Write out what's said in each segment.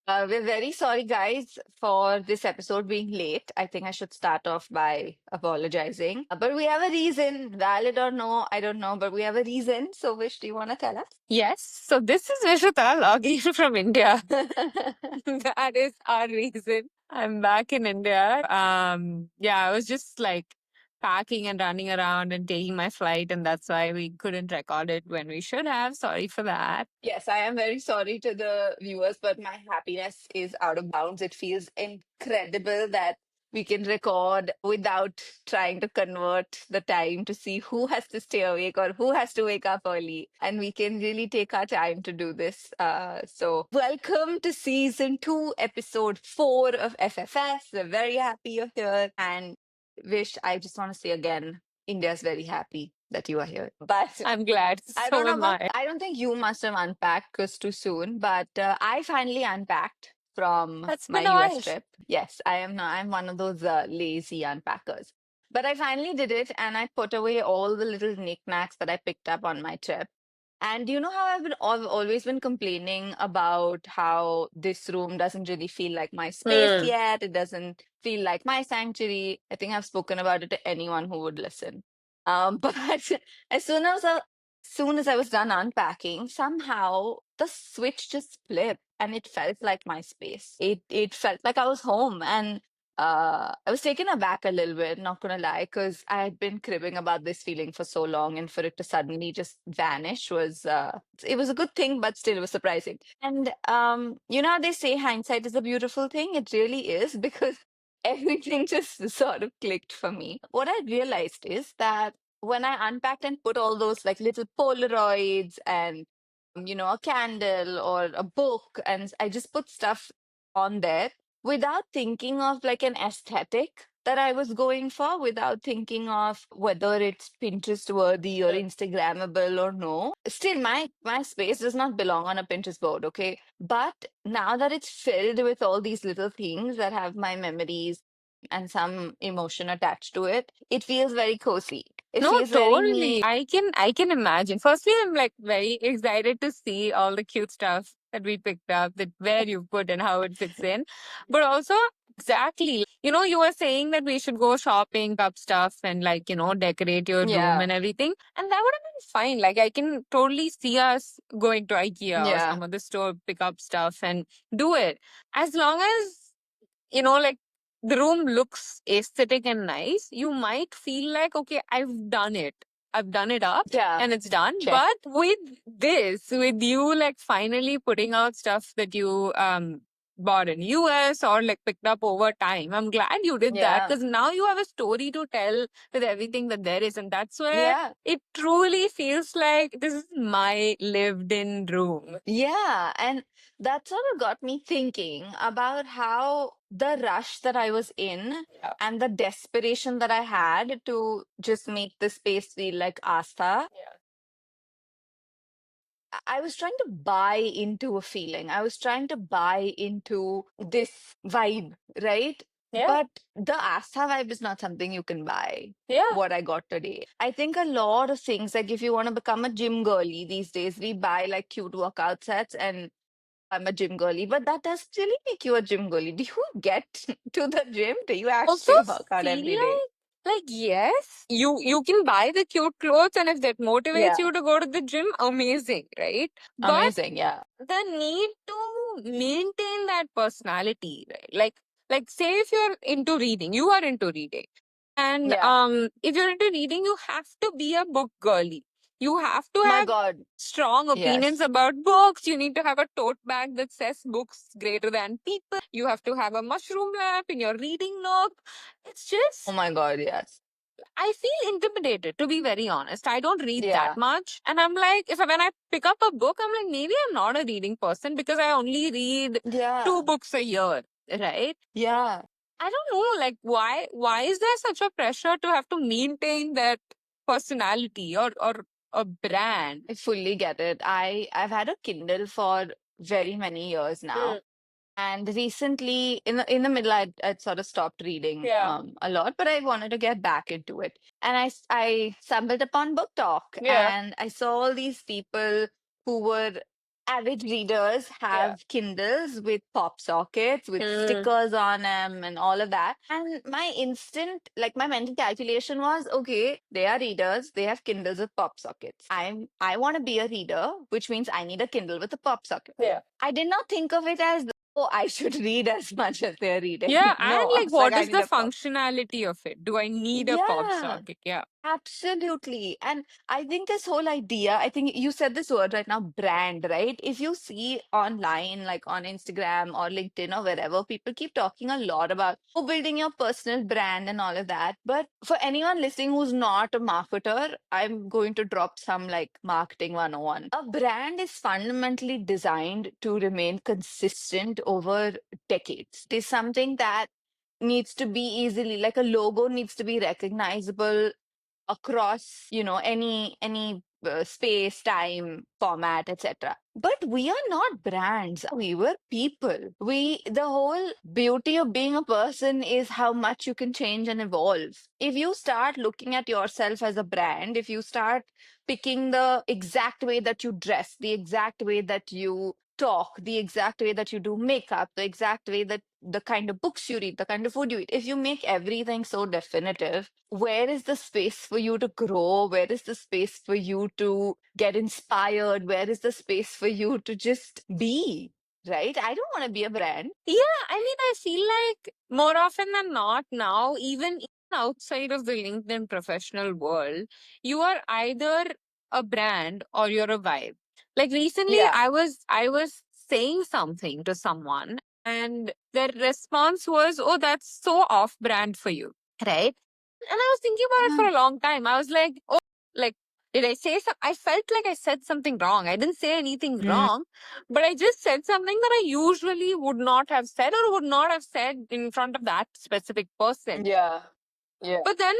We're very sorry, guys, for this episode being late. I think I should start off by apologizing. But we have a reason, valid or no, I don't know, but we have a reason. So, Vish, do you want to tell Yes. So this is Vishwata logging from India. us? That is our reason. I'm back in India. Yeah, I was just like packing and running around and taking my flight, and that's why we couldn't record it when we should have. Sorry for that. Yes, I am very sorry to the viewers, but my happiness is out of bounds. It feels incredible that we can record without trying to convert the time to see who has to stay awake or who has to wake up early. And we can really take our time to do this. So, welcome to season 2, episode 4 of FFS. We're very happy you're here. And Vish, I just want to say again, India's very happy that you are here. But I'm glad. I So don't know am about, I. I don't think you must have unpacked because too soon, but I finally unpacked from That's my been a US while. trip. Yes, I am not, I'm one of those lazy unpackers. But I finally did it and I put away all the little knickknacks that I picked up on my trip. And you know how I've always been complaining about how this room doesn't really feel like my space Hmm. yet. It doesn't feel like my sanctuary. I think I've spoken about it to anyone who would listen. But as soon as I was done unpacking, somehow the switch just flipped and it felt like my space. It felt like I was home, and I was taken aback a little bit, not gonna lie, because I had been cribbing about this feeling for so long, and for it to suddenly just vanish was it was a good thing, but still it was surprising. And you know how they say hindsight is a beautiful thing? It really is because everything just sort of clicked for me. What I realized is that when I unpacked and put all those like little Polaroids and a candle or a book, and I just put stuff on there without thinking of like an aesthetic that I was going for, without thinking of whether it's Pinterest worthy or Instagrammable or no. Still, my space does not belong on a Pinterest board, okay? But now that it's filled with all these little things that have my memories and some emotion attached to it, it feels very cozy. It No, feels very totally. me. I can imagine. Firstly, I'm like very excited to see all the cute stuff that we picked up, that where you put and how it fits in. But also, exactly, you were saying that we should go shopping, up stuff, and like, decorate your room Yeah, and everything. And that would have been fine. Like I can totally see us going to IKEA or yeah, some other store, pick up stuff and do it. As long as like the room looks aesthetic and nice, you might feel like, okay, I've done it. I've done it up yeah. and it's done. Check. But with this, with you like finally putting out stuff that you bought in US or like picked up over time, I'm glad you did that Yeah, because now you have a story to tell with everything that there is. And that's where yeah. it truly feels like this is my lived in room. Yeah, and that sort of got me thinking about how the rush that I was in Yeah. and the desperation that I had to just make the space feel like Astha. I was trying to buy into a feeling. I was trying to buy into this vibe, right? Yeah. But the Astha vibe is not something you can buy. Yeah. What I got today. I think a lot of things, like if you want to become a gym girly these days, we buy like cute workout sets and I'm a gym girly, but that doesn't really make you a gym girly. Do you get to the gym? Do you Also actually work out feel every day? like yes, you can buy the cute clothes, and if that motivates Yeah, you to go to the gym, amazing, right? But amazing. Yeah, the need to maintain that personality, right? Like say if you're into reading, you are into reading. And yeah. if you're into reading, you have to be a book girly. You have to My have God, strong opinions yes. about books. You need to have a tote bag that says books greater than people. You have to have a mushroom lamp in your reading nook. It's Oh just, my God, yes. I feel intimidated, to be very honest. I don't read that Yeah, much. And I'm like, when I pick up a book, I'm like, maybe I'm not a reading person because I only read two yeah, books a year, right? yeah. I don't know, like why is there such a pressure to have to maintain that personality or a brand? I fully get it. I've had a Kindle for very many years now. Mm. And recently, in the middle, I'd sort of stopped reading Yeah. a lot, but I wanted to get back into it. And I stumbled upon Book Talk, Yeah. and I saw all these people who were avid readers have Kindles with pop sockets, with stickers on them, and all of that. And my instant, like my mental calculation was, okay, they are readers, they have Kindles with pop sockets. I want to be a reader, which means I need a Kindle with a pop socket. Yeah. I did not think of it as, oh, I should read as much as they're reading. Yeah, and No, I like, was like, what I is need the a pop. functionality of it? Do I need a pop Yeah. socket? Yeah. Absolutely. And I think this whole idea, I think you said this word right now, brand, right? If you see online, like on Instagram or LinkedIn or wherever, people keep talking a lot about building your personal brand and all of that. But for anyone listening who's not a marketer, I'm going to drop some like marketing 101. A brand is fundamentally designed to remain consistent over decades. It is something that needs to be easily, like a logo needs to be recognizable across, any space, time, format, etc. But we are not brands, we were people. The whole beauty of being a person is how much you can change and evolve. If you start looking at yourself as a brand, if you start picking the exact way that you dress, the exact way that you talk, the exact way that you do makeup, the exact way that the kind of books you read, the kind of food you eat, if you make everything so definitive, where is the space for you to grow? Where is the space for you to get inspired? Where is the space for you to just be? Right? I don't want to be a brand. Yeah, I mean, I feel like more often than not now, even outside of the LinkedIn professional world, you are either a brand or you're a vibe. Like recently, Yeah. I was saying something to someone, and their response was, "Oh, that's so off-brand for you," right? And I was thinking about it for Uh, a long time. I was like, "Oh, like." Did I say so? I felt like I said something wrong. I didn't say anything mm, wrong, but I just said something that I usually would not have said or would not have said in front of that specific person. yeah. Yeah. But then,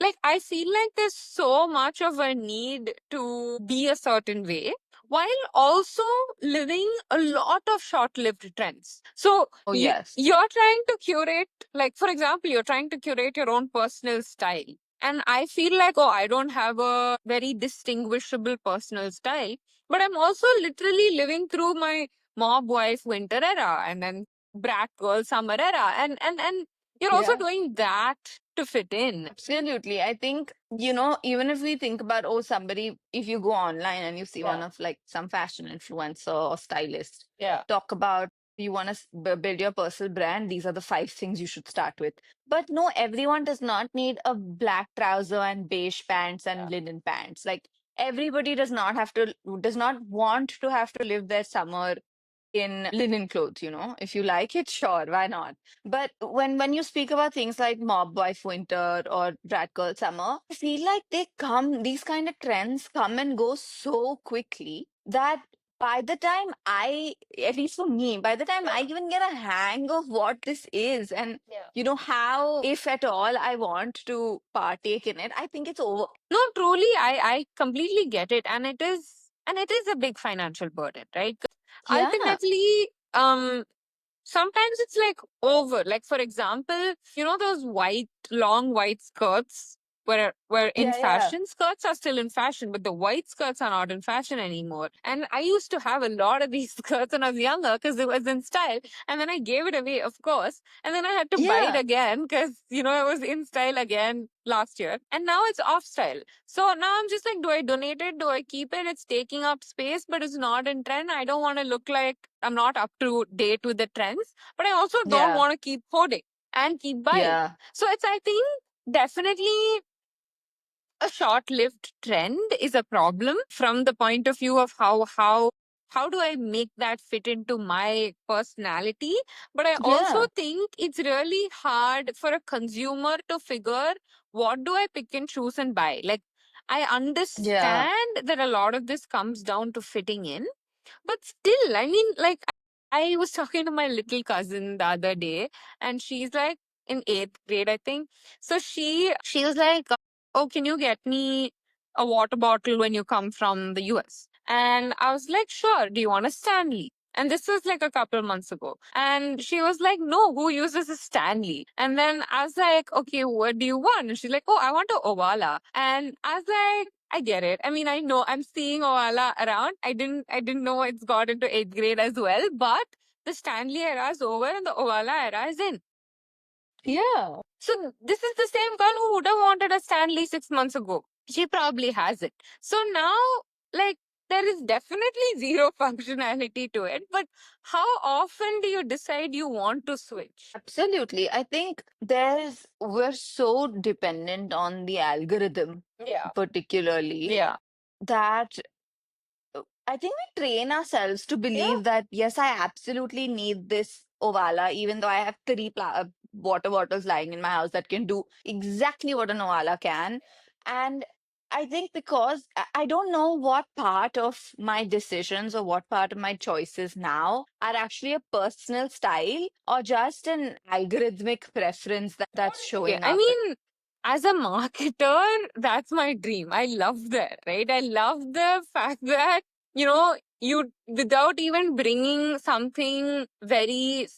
like, I feel like there's so much of a need to be a certain way while also living a lot of short lived trends. So, Oh, yes. you're trying to curate, like, for example, you're trying to curate your own personal style. And I feel like, oh, I don't have a very distinguishable personal style, but I'm also literally living through my mob wife winter era and then brat girl summer era. And you're also Yeah. doing that to fit in. Absolutely. I think, even if we think about, oh, somebody, if you go online and you see one Yeah. of like some fashion influencer or stylist Yeah. talk about you want to build your personal brand, these are the 5 things you should start with. But no, everyone does not need a black trouser and beige pants and linen pants. Like everybody does not want to have to live their summer in linen clothes, if you like it, sure, why not? But when you speak about things like mob wife winter or rat girl summer, I feel like these kind of trends come and go so quickly that by the time at least for me, by the time I even get a hang of what this is and how, if at all, I want to partake in it, I think it's over. No, truly, I completely get it. And it is a big financial burden, right? 'Cause Yeah. ultimately, sometimes it's like over. Like, for example, those long white skirts were in Yeah, yeah. fashion. Skirts are still in fashion, but the white skirts are not in fashion anymore. And I used to have a lot of these skirts when I was younger because it was in style. And then I gave it away, of course. And then I had to buy it Yeah. again because, it was in style again last year. And now it's off style. So now I'm just like, do I donate it? Do I keep it? It's taking up space, but it's not in trend. I don't want to look like I'm not up to date with the trends, but I also don't Yeah. want to keep hoarding and keep buying. Yeah. So it's, I think, definitely a short-lived trend is a problem from the point of view of how do I make that fit into my personality. But I also Yeah. think it's really hard for a consumer to figure what do I pick and choose and buy. Like, I Yeah. understand that a lot of this comes down to fitting in, but still, I mean, like, I was talking to my little cousin the other day, and she's like in eighth grade, I think. So she was like, "Oh, can you get me a water bottle when you come from the US?" And I was like, "Sure. Do you want a Stanley?" And this was like a couple months ago. And she was like, "No, who uses a Stanley?" And then I was like, "Okay, what do you want?" And she's like, "Oh, I want a Owala." And I was like, I get it. I mean, I know I'm seeing Owala around. I didn't know it's got into 8th grade as well, but the Stanley era is over and the Owala era is in. Yeah. So this is the same girl who would have wanted a Stanley 6 months ago. She probably has it. So now, like, there is definitely zero functionality to it. But how often do you decide you want to switch? Absolutely. I think we're so dependent on the algorithm, Yeah. particularly, Yeah. that I think we train ourselves to Yeah. believe that, yes, I absolutely need this Ovala, even though I have three water bottles lying in my house that can do exactly what an Ovala can. And I think because I don't know what part of my decisions or what part of my choices now are actually a personal style or just an algorithmic preference that's Yeah, showing I up. mean, as a marketer, that's my dream. I love that, right? I love the fact that, you, without even bringing something very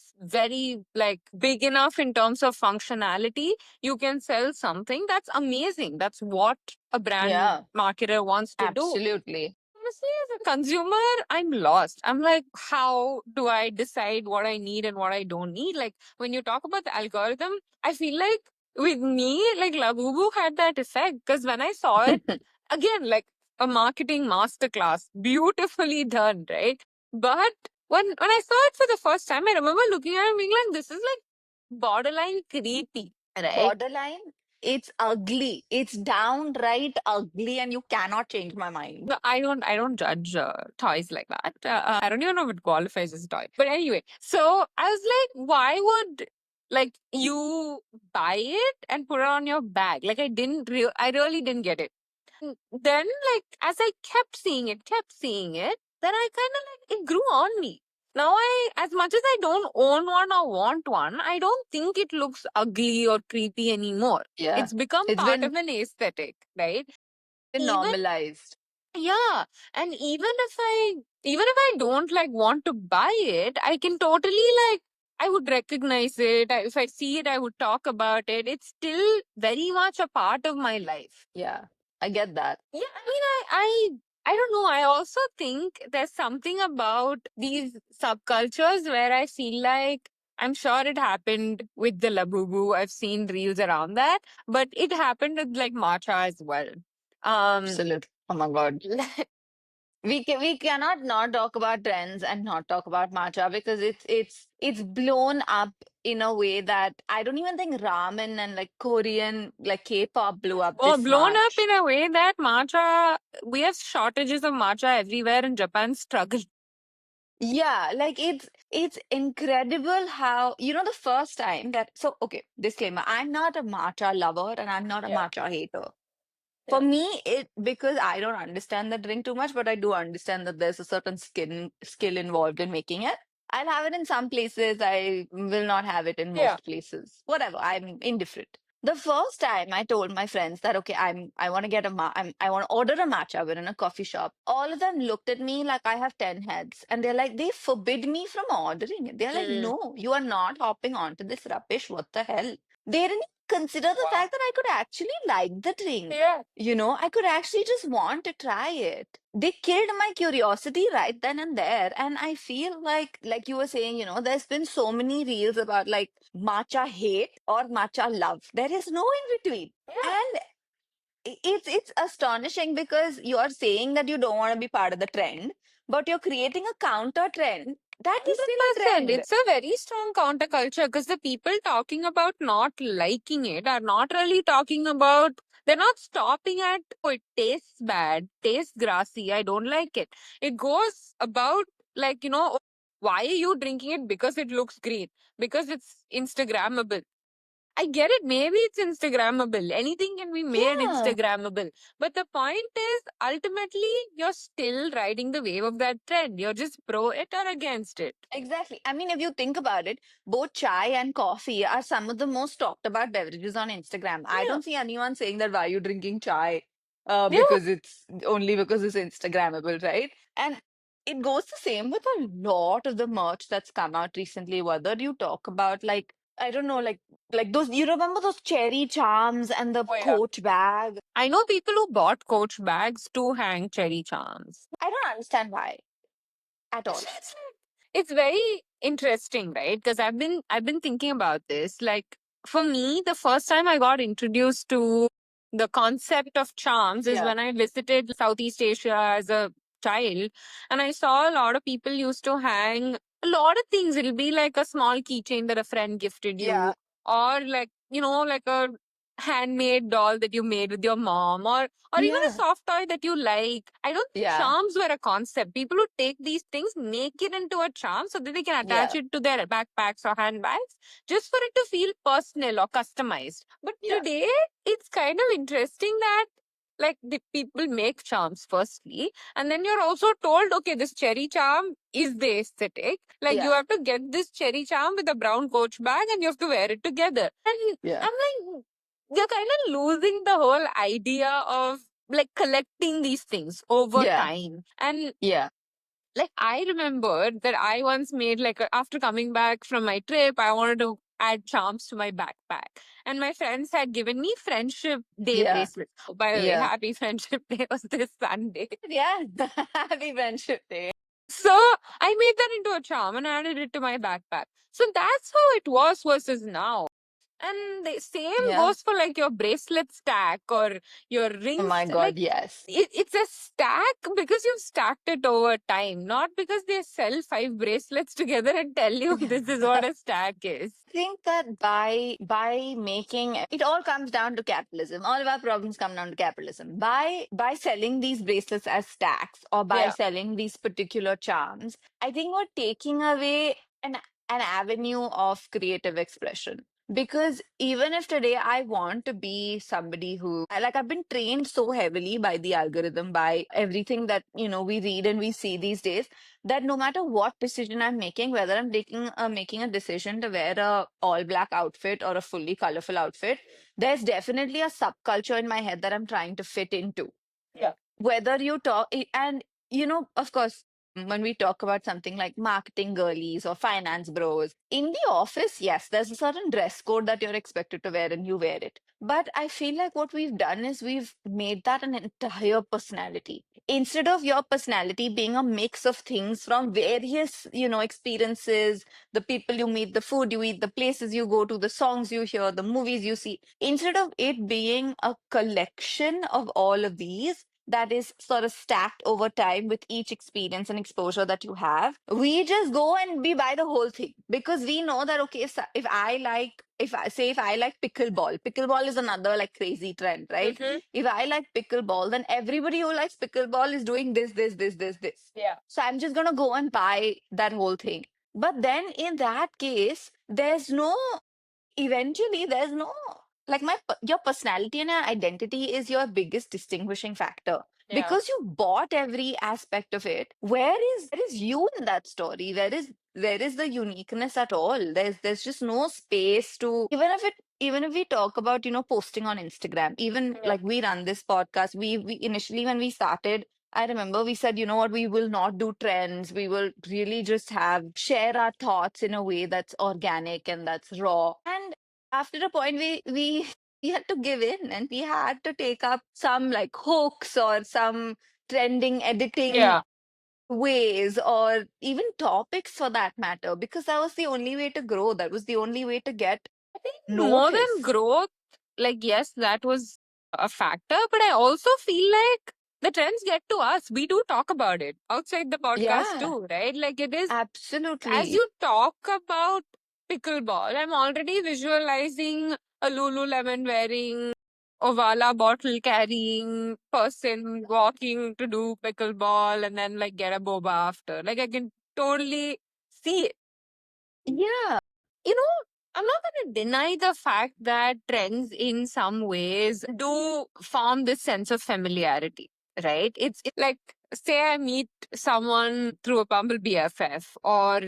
like big enough in terms of functionality, you can sell something that's amazing. That's what a brand Yeah, marketer wants to do. absolutely. Honestly, as a consumer, I'm lost. I'm like, how do I decide what I need and what I don't need? Like, when you talk about the algorithm, I feel like with me, like Labubu had that effect because when I saw it, again, like a marketing masterclass, beautifully done, right? But when I saw it for the first time, I remember looking at it and being like, this is like borderline creepy, right? Borderline, it's ugly. It's downright ugly, and you cannot change my mind. No, I don't judge toys like that. I don't even know if it qualifies as a toy. But anyway, so I was like, why would like you buy it and put it on your bag? Like I really didn't get it. Then like as I kept seeing it, then I kind of like it grew on me. Now as much as I don't own one or want one, I don't think it looks ugly or creepy anymore. Yeah, It's become it's part been of an aesthetic, right? Even normalized. yeah, and even if I don't like want to buy it, I can totally like I would recognize it. If I see it, I would talk about it. It's still very much a part of my life. Yeah, I get that. Yeah, I mean, I don't know. I also think there's something about these subcultures where I feel like I'm sure it happened with the Labubu. I've seen reels around that, but it happened with like matcha as well. Um, Absolutely. Oh my God. We cannot not talk about trends and not talk about matcha because it's blown up in a way that I don't even think ramen and like Korean like K-pop blew up or this blown up much. in a way that matcha, we have shortages of matcha everywhere and Japan struggle. Yeah, like it's incredible how, the first time that, so okay, disclaimer, I'm not a matcha lover and I'm not a Yeah. matcha hater. For Yeah. me, it because I don't understand the drink too much, but I do understand that there's a certain skill involved in making it. I'll have it in some places. I will not have it in Yeah. most places. Whatever. I'm indifferent. The first time I told my friends that okay, I want to get I want to order a matcha. We're in a coffee shop. All of them looked at me like I have 10 heads, and they're like, they forbid me from ordering it. They're like, Mm. no, you are not hopping onto this rubbish. What the hell? They didn't consider the Wow. fact that I could actually like the drink. Yeah. I could actually just want to try it. They killed my curiosity right then and there. And I feel like you were saying, there's been so many reels about like matcha hate or matcha love. There is no in between. Yeah. And it's astonishing because you're saying that you don't want to be part of the trend, but you're creating a counter trend that is still a 100%. trend. It's a very strong counterculture because the people talking about not liking it are not really talking about, they're not stopping at, oh, it tastes bad, tastes grassy, I don't like it. It goes about, like, why are you drinking it? Because it looks great, because it's Instagrammable. I get it. Maybe it's Instagrammable. Anything can be made Yeah. Instagrammable. But the point is, ultimately, you're still riding the wave of that trend. You're just pro it or against it. Exactly. I mean, if you think about it, both chai and coffee are some of the most talked about beverages on Instagram. I Yeah. don't see anyone saying that why are you drinking chai? Yeah. Because it's only because it's Instagrammable, right? And it goes the same with a lot of the merch that's come out recently. Whether you talk about like I don't know, like those, you remember those cherry charms and the Oh, yeah. Coach bag? I know people who bought Coach bags to hang cherry charms. I don't understand why at all. It's very interesting, right? Because I've been thinking about this. Like for me, the first time I got introduced to the concept of charms is Yeah. when I visited Southeast Asia as a child, and I saw a lot of people used to hang a lot of things. It'll be like a small keychain that a friend gifted you, Yeah. or like like a handmade doll that you made with your mom, or even a Yeah. soft toy that you like. I don't think Yeah. charms were a concept. People who take these things make it into a charm so that they can attach Yeah. it to their backpacks or handbags just for it to feel personal or customized. But Yeah. today, it's kind of interesting that like the people make charms firstly, and then you're also told, okay, this cherry charm is the aesthetic. Like you Yeah. have to get this cherry charm with a brown Coach bag and you have to wear it together. And Yeah. I'm like, you're kind of losing the whole idea of like collecting these things over Yeah. time. And Yeah. like I remember that I once made like after coming back from my trip, I wanted to add charms to my backpack, and my friends had given me Friendship Day Yeah. bracelets. Oh, by the way, Yeah. happy Friendship Day was this Sunday. Yeah. Happy Friendship Day. So I made that into a charm and added it to my backpack. So that's how it was versus now. And the same Yeah. goes for like your bracelet stack or your Oh rings. my Like God, yes. it's a stack because you've stacked it over time, not because they sell 5 bracelets together and tell you this is what a stack is. I think that by making it all comes down to capitalism. All of our problems come down to capitalism. By selling these bracelets as stacks or by Yeah. selling these particular charms, I think we're taking away an avenue of creative expression. Because even if today I want to be somebody who I've been trained so heavily by the algorithm, by everything that we read and we see these days, that no matter what decision I'm making, whether I'm making a decision to wear a all black outfit or a fully colorful outfit, there's definitely a subculture in my head that I'm trying to fit into. Yeah. Whether you and of course, when we talk about something like marketing girlies or finance bros in the office, yes, there's a certain dress code that you're expected to wear and you wear it. But I feel like what we've done is we've made that an entire personality. Instead of your personality being a mix of things from various experiences, the people you meet, the food you eat, the places you go to, the songs you hear, the movies you see, instead of it being a collection of all of these that is sort of stacked over time with each experience and exposure that you have, we just go and we buy the whole thing because we know that, okay, if I like, if I like pickleball is another like crazy trend, right? If I like pickleball, then everybody who likes pickleball is doing this. Yeah. So I'm just gonna go and buy that whole thing. But then in that case, eventually there's no, like, your personality and your identity is your biggest distinguishing factor. Yeah. Because you bought every aspect of it. Where is you in that story? Where is the uniqueness at all? There's just no space to, even if we talk about posting on Instagram, even Yeah. like we run this podcast, we initially, when we started, I remember we said, you know what, we will not do trends. We will really just share our thoughts in a way that's organic and that's raw. And after a point, we had to give in and we had to take up some like hooks or some trending editing Yeah. ways or even topics for that matter, because that was the only way to grow. That was the only way to get I think more than noticed. growth, like, yes, that was a factor, but I also feel like the trends get to us. We do talk about it outside the podcast Yeah, too, right? Like, it is, as absolutely. you talk about pickleball, I'm already visualizing a Lululemon wearing, Ovala bottle carrying person walking to do pickleball and then like get a boba after. Like, I can totally see it. Yeah. You know, I'm not going to deny the fact that trends in some ways do form this sense of familiarity, right? It's like, say I meet someone through a Bumble BFF or,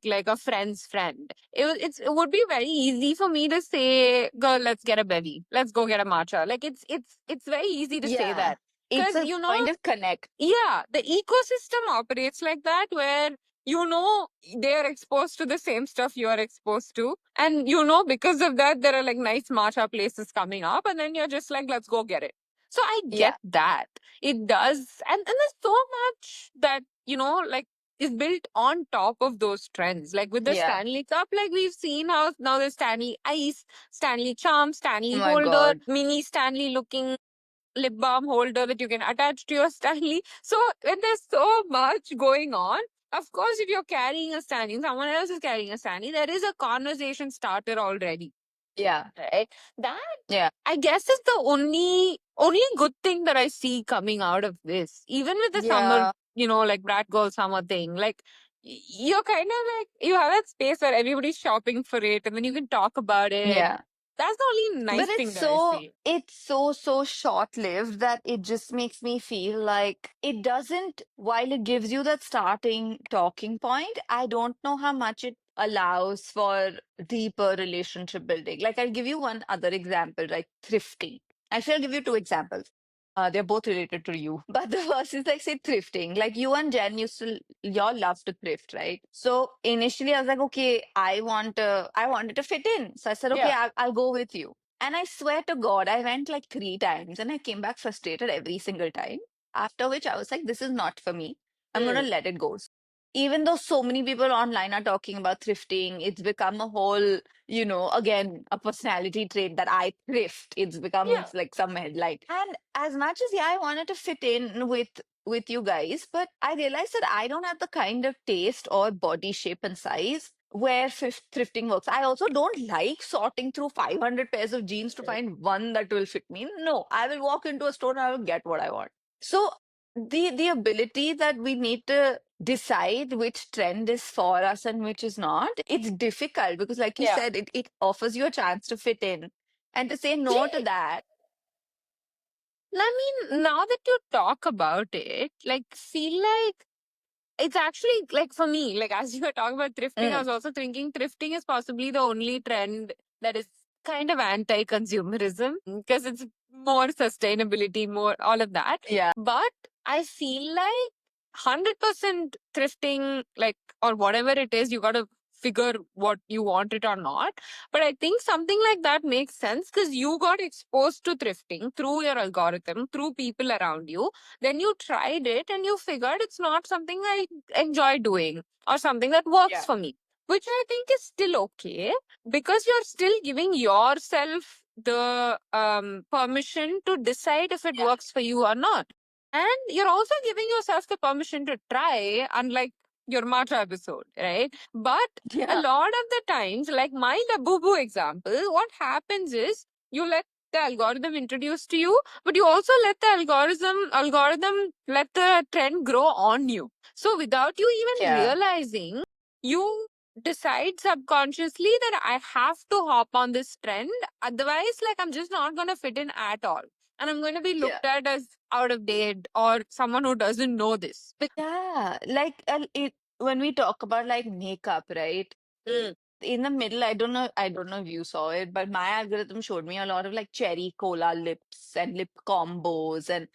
like a friend's friend. It would be very easy for me to say, girl, let's get a bevy. Let's go get a matcha. Like it's very easy to say Yeah. that. It's Because, a point of connect. yeah, the ecosystem operates like that where you know, they are exposed to the same stuff you are exposed to. And you know, because of that, there are like nice matcha places coming up, and then you're just like, let's go get it. So I Yeah. get that. It does. And there's so much that, you know, like is built on top of those trends. Like with the Yeah. Stanley Cup, like we've seen how now there's Stanley Ice, Stanley Charm, Oh Stanley my Holder, God. mini Stanley looking lip balm holder that you can attach to your Stanley. So when there's so much going on, of course, if you're carrying a Stanley, someone else is carrying a Stanley, there is a conversation starter already, Yeah. right? That Yeah. I guess is the only good thing that I see coming out of this. Even with the summer, Yeah. you know, like brat girl summer thing, like you're kind of like you have that space where everybody's shopping for it, and then you can talk about it. Yeah. That's the only But nice it's thing that I so see. it's so so short-lived that it just makes me feel like it doesn't, while it gives you that starting talking point, I don't know how much it allows for deeper relationship building. Like I'll give you one other example, like thrifting. Actually, I'll give you two examples. They're both related to you. But the first is like, say, thrifting. Like you and Jen used to, y'all love to thrift, right? So initially I was like, okay, I wanted to fit in. So I said, okay, Yeah. I'll go with you. And I swear to God, I went like 3 times and I came back frustrated every single time. After which I was like, this is not for me. I'm going to Mm. let it go. Even though so many people online are talking about thrifting, it's become a whole, again, a personality trait that I thrift. It's become Yeah. like some headlight. And as much as, yeah, I wanted to fit in with you guys, but I realized that I don't have the kind of taste or body shape and size where thrifting works. I also don't like sorting through 500 pairs of jeans to find one that will fit me. No, I will walk into a store and I will get what I want. So the ability that we need to decide which trend is for us and which is not, it's difficult because like you Yeah. said, it offers you a chance to fit in. And to say no to that, I mean, now that you talk about it, like, feel like it's actually like for me, like as you were talking about thrifting, I mm, was also thinking thrifting is possibly the only trend that is kind of anti-consumerism because it's more sustainability, more all of that. yeah, But I feel like 100% thrifting, like, or whatever it is, you got to figure what you want it or not. But I think something like that makes sense because you got exposed to thrifting through your algorithm, through people around you. Then you tried it and you figured it's not something I enjoy doing or something that works yeah, for me, which I think is still okay because you're still giving yourself the permission to decide if it yeah, works for you or not. And you're also giving yourself the permission to try, unlike your matcha episode, right? But a yeah, lot of the times, like my Labubu example, what happens is you let the algorithm introduce to you, but you also let the algorithm let the trend grow on you. So without you even yeah, realizing, you decide subconsciously that I have to hop on this trend. Otherwise, like I'm just not gonna fit in at all. And I'm going to be yeah. looked at as out of date or someone who doesn't know this. Yeah, like when we talk about like makeup, right? Mm. In the middle, I don't know if you saw it, but my algorithm showed me a lot of like cherry cola lips and lip combos and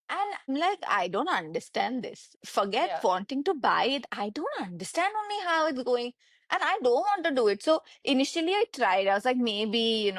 I'm like, I don't understand this. Forget Yeah. wanting to buy it. I don't understand only how it's going. And I don't want to do it. So initially I tried. I was like, maybe,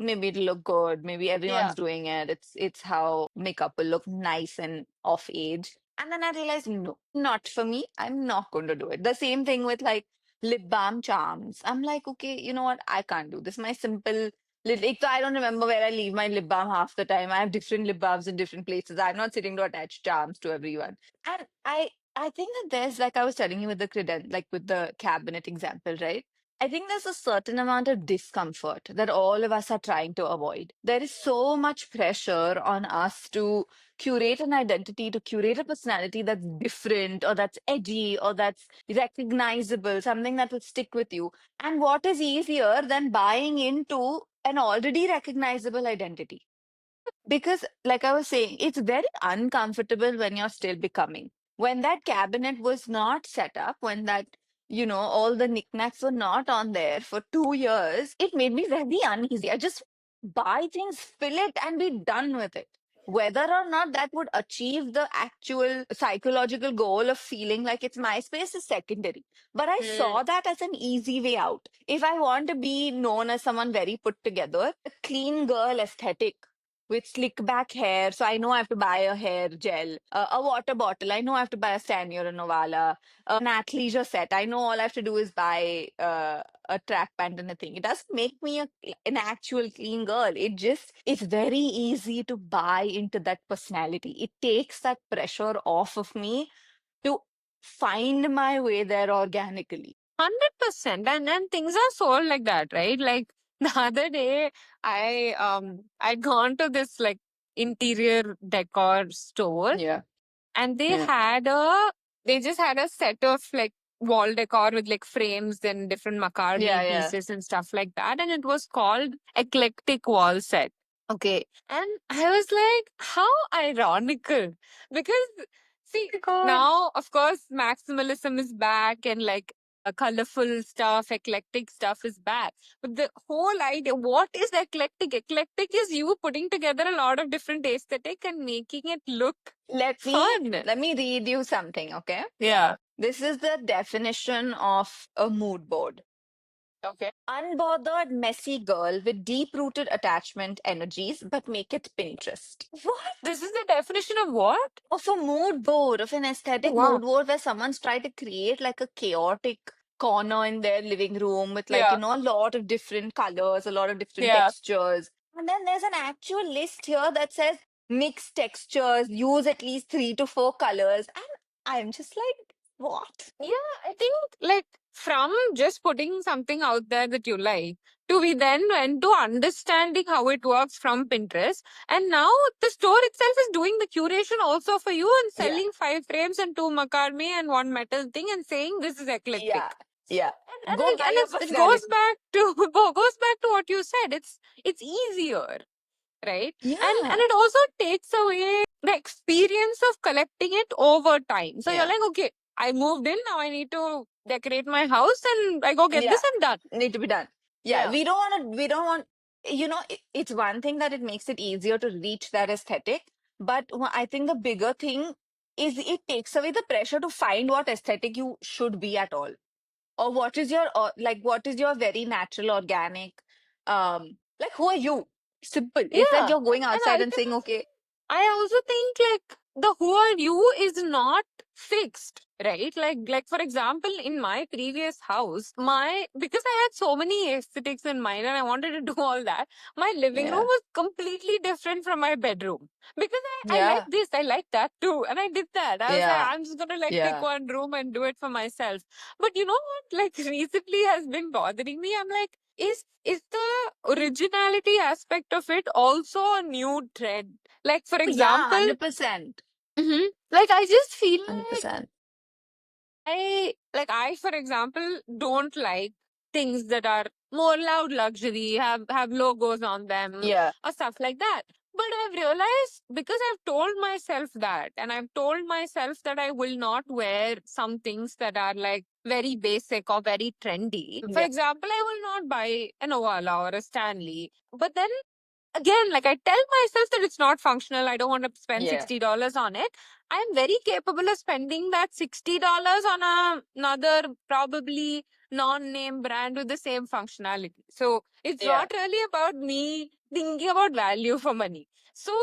maybe it'll look good. Maybe everyone's Yeah. doing it. It's how makeup will look nice and off age. And then I realized, no, not for me. I'm not going to do it. The same thing with like lip balm charms. I'm like, okay, you know what? I can't do this. My simple I don't remember where I leave my lip balm half the time. I have different lip balms in different places. I'm not sitting to attach charms to everyone. And I think that there's like I was telling you with the like with the cabinet example, right? I think there's a certain amount of discomfort that all of us are trying to avoid. There is so much pressure on us to curate an identity, to curate a personality that's different or that's edgy or that's recognizable, something that will stick with you. And what is easier than buying into an already recognizable identity? Because, like I was saying, it's very uncomfortable when you're still becoming. When that cabinet was not set up, when all the knickknacks were not on there for 2 years, it made me very uneasy. I just buy things, fill it, and be done with it. Whether or not that would achieve the actual psychological goal of feeling like it's my space is secondary. But I Mm. saw that as an easy way out. If I want to be known as someone very put together, a clean girl aesthetic with slick back hair. So I know I have to buy a hair gel, a water bottle. I know I have to buy a Stanley or a Owalas, an athleisure set. I know all I have to do is buy a track pant and a thing. It doesn't make me an actual clean girl. It's very easy to buy into that personality. It takes that pressure off of me to find my way there organically. 100%. And things are sold like that, right? Like the other day, I'd gone to this like interior decor store, Yeah. and Yeah. they just had a set of like wall decor with like frames and different Yeah. macaroni Yeah. pieces and stuff like that, and it was called eclectic wall set. Okay. And I was like, how ironical. Because, see, God. now, of course, maximalism is back and like colorful stuff, eclectic stuff is back. But the whole idea, what is eclectic? Eclectic is you putting together a lot of different aesthetic and making it look Let me fun. let me read you something, okay? Yeah. This is the definition of a mood board. Okay. Unbothered, messy girl with deep-rooted attachment energies, but make it Pinterest. What? This is the definition of what? Of a mood board, of an Oh, aesthetic wow. mood board where someone's tried to create like a chaotic corner in their living room with like, Yeah. a lot of different colors, a lot of different Yeah. textures. And then there's an actual list here that says mix textures, use at least 3 to 4 colors. And I'm just like, what? Yeah, I think like from just putting something out there that you like to we then went to understanding how it works from Pinterest. And now the store itself is doing the curation also for you and Yeah, selling 5 frames and 2 macaroni and 1 metal thing and saying this is yeah, eclectic. yeah. And Go like buy and your it goes personality. back to goes back to what you said. It's easier, right? And Yeah, it also takes away the experience of collecting it over time. So you're yeah, like, okay, I moved in, now I need to decorate my house and I go get yeah. this and done. Need to be done. Yeah, Yeah. it's one thing that it makes it easier to reach that aesthetic, but I think the bigger thing is it takes away the pressure to find what aesthetic you should be at all. Or what is your very natural, organic, like who are you? Simple. It's like Yeah. you're going And outside and saying, ultimately okay, I also think like the who are you is not fixed, right? Like for example, in my previous house, my because I had so many aesthetics in mind and I wanted to do all that, my living room yeah, was completely different from my bedroom. Because I like yeah, this, I like that too. And I did that. I was like, yeah, I'm just gonna like pick yeah. one room and do it for myself. But you know what? Like recently has been bothering me. I'm like, is the originality aspect of it also a new trend? Like, for Oh, yeah, example, 100%. like I just feel like 100%. I, for example, don't like things that are more loud luxury, have logos on them Yeah, or stuff like that. But I've realized because I've told myself that, and I've told myself that I will not wear some things that are like very basic or very trendy. For yeah, example, I will not buy an Owala or a Stanley. But then again, like I tell myself that it's not functional. I don't want to spend yeah, $60 on it. I'm very capable of spending that $60 on another probably non-name brand with the same functionality. So it's yeah. not really about me thinking about value for money. So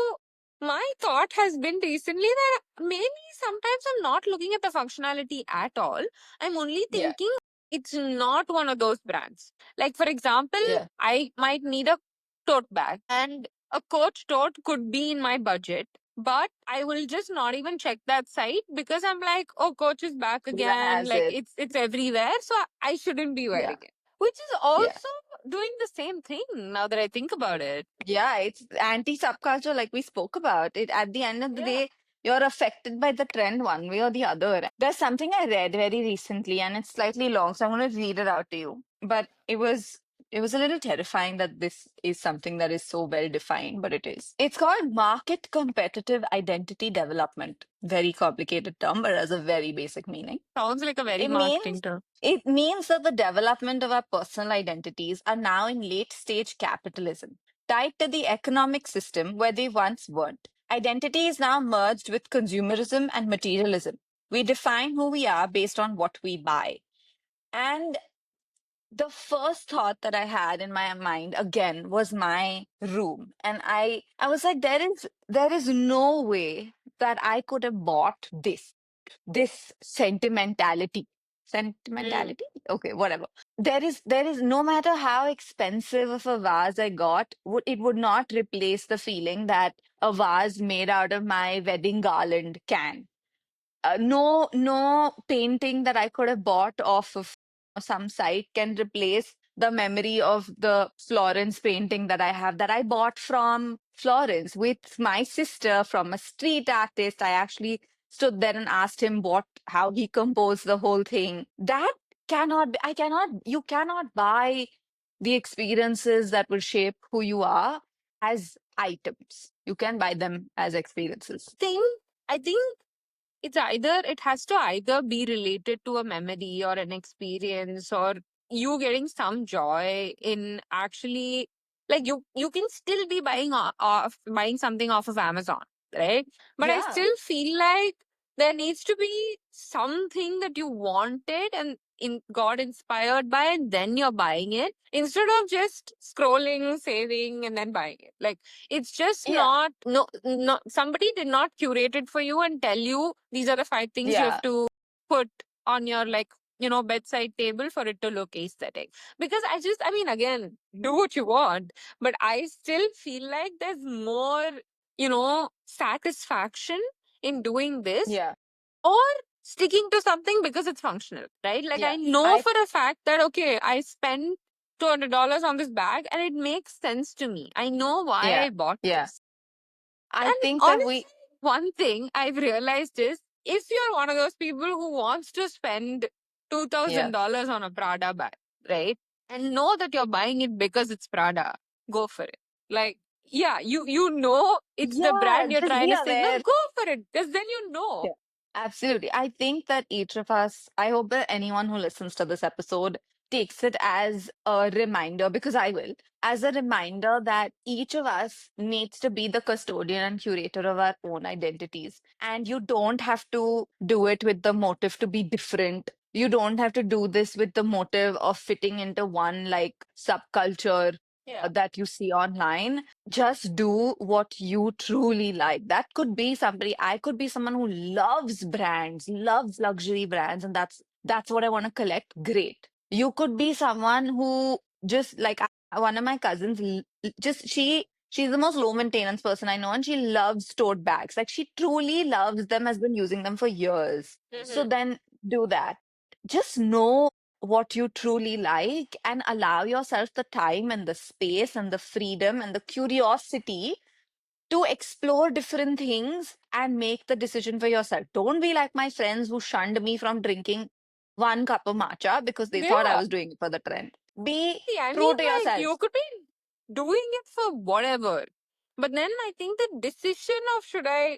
my thought has been recently that maybe sometimes I'm not looking at the functionality at all. I'm only Yeah, thinking it's not one of those brands. Like for example, yeah. I might need a tote bag and a coach tote could be in my budget, but I will just not even check that site because I'm like, oh, coach is back Everyone again, has like it. it's everywhere, so I shouldn't be Yeah, wearing it, which is yeah. also doing the same thing now that I think about it. Yeah, it's anti subculture, like we spoke about. It at the end of the Yeah. day, you're affected by the trend one way or the other. There's something I read very recently, and it's slightly long, so I'm going to read it out to you. But it was a little terrifying that this is something that is so well defined, but it is. It's called market competitive identity development. Very complicated term, but has a very basic meaning. Sounds like a very It marketing means term. it means that the development of our personal identities are now in late stage capitalism, tied to the economic system where they once weren't. Identity is now merged with consumerism and materialism. We define who we are based on what we buy. And the first thought that I had in my mind again was my room. And I was like, there is no way that I could have bought this sentimentality. Mm. Sentimentality? Okay, whatever. There is no matter how expensive of a vase I got, it would not replace the feeling that a vase made out of my wedding garland can. No painting that I could have bought off of some site can replace the memory of the Florence painting that I have that I bought from Florence with my sister from a street artist. I actually stood there and asked him how he composed the whole thing. That cannot be, I cannot, you cannot buy the experiences that will shape who you are as items. You can buy them as experiences. Thing, I think it has to either be related to a memory or an experience, or you getting some joy in actually, like, you can still be buying something off of Amazon, right? But I Yeah. still feel like there needs to be something that you wanted and got inspired by, and then you're buying it instead of just scrolling, saving, and then buying it. Like, it's just Yeah. not, no, somebody did not curate it for you and tell you these are the 5 things you have Yeah. to put on your, like, bedside table for it to look aesthetic. Because I mean, again, do what you want, but I still feel like there's more, satisfaction in doing this, Yeah. or sticking to something because it's functional, right? Like, I Yeah. know I for a fact that, okay, I spent $200 on this bag and it makes sense to me. I know why Yeah. I bought Yeah. this. I And think that we honestly, one thing I've realized is, if you're one of those people who wants to spend yeah. $2,000 on a Prada bag, right? And know that you're buying it because it's Prada, go for it. Like, yeah, you know it's the Yeah, brand you're just trying be to signal, aware. go for it. Because then you know. Yeah, absolutely. I think that each of us, I hope that anyone who listens to this episode takes it as a reminder, because I will, as a reminder that each of us needs to be the custodian and curator of our own identities. And you don't have to do it with the motive to be different. You don't have to do this with the motive of fitting into one like subculture Yeah. that you see online. Just do what you truly like. That could be somebody, I could be someone who loves brands, loves luxury brands, and that's what I want to collect. Great. You could be someone who just like one of my cousins, just she's the most low maintenance person I know, and she loves tote bags. Like she truly loves them, has been using them for years. So Mm-hmm. then do that. Just know what you truly like and allow yourself the time and the space and the freedom and the curiosity to explore different things and make the decision for yourself. Don't be like my friends who shunned me from drinking one cup of matcha because they thought I Yeah. was doing it for the trend. Be See, I true mean, to like, you yourself. could be doing it for whatever. But then I think the decision of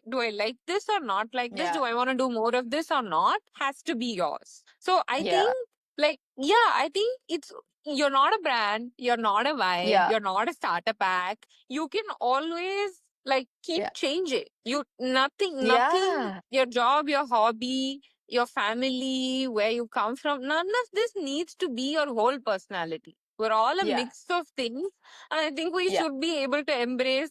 do I like this or not like this? Yeah. Do I want to do more of this or not? Has to be yours. So I think, Yeah. like, yeah, I think you're not a brand, you're not a vibe, Yeah. you're not a starter pack. You can always, like, keep Yeah. changing. Nothing, Yeah. your job, your hobby, your family, where you come from, none of this needs to be your whole personality. We're all a Yeah. mix of things, and I think we Yeah. should be able to embrace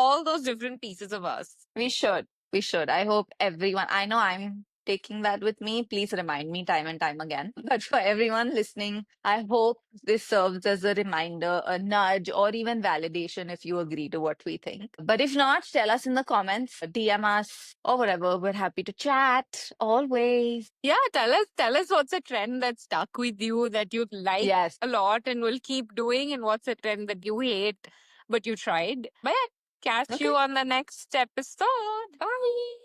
all those different pieces of us. We should. We should. I hope everyone, I know I'm taking that with me. Please remind me time and time again. But for everyone listening, I hope this serves as a reminder, a nudge, or even validation if you agree to what we think. But if not, tell us in the comments, DM us, or whatever. We're happy to chat always. Yeah, tell us what's a trend that stuck with you, that you like Yes. a lot and will keep doing, and what's a trend that you hate but you tried. But yeah, catch Okay. you on the next episode. Bye.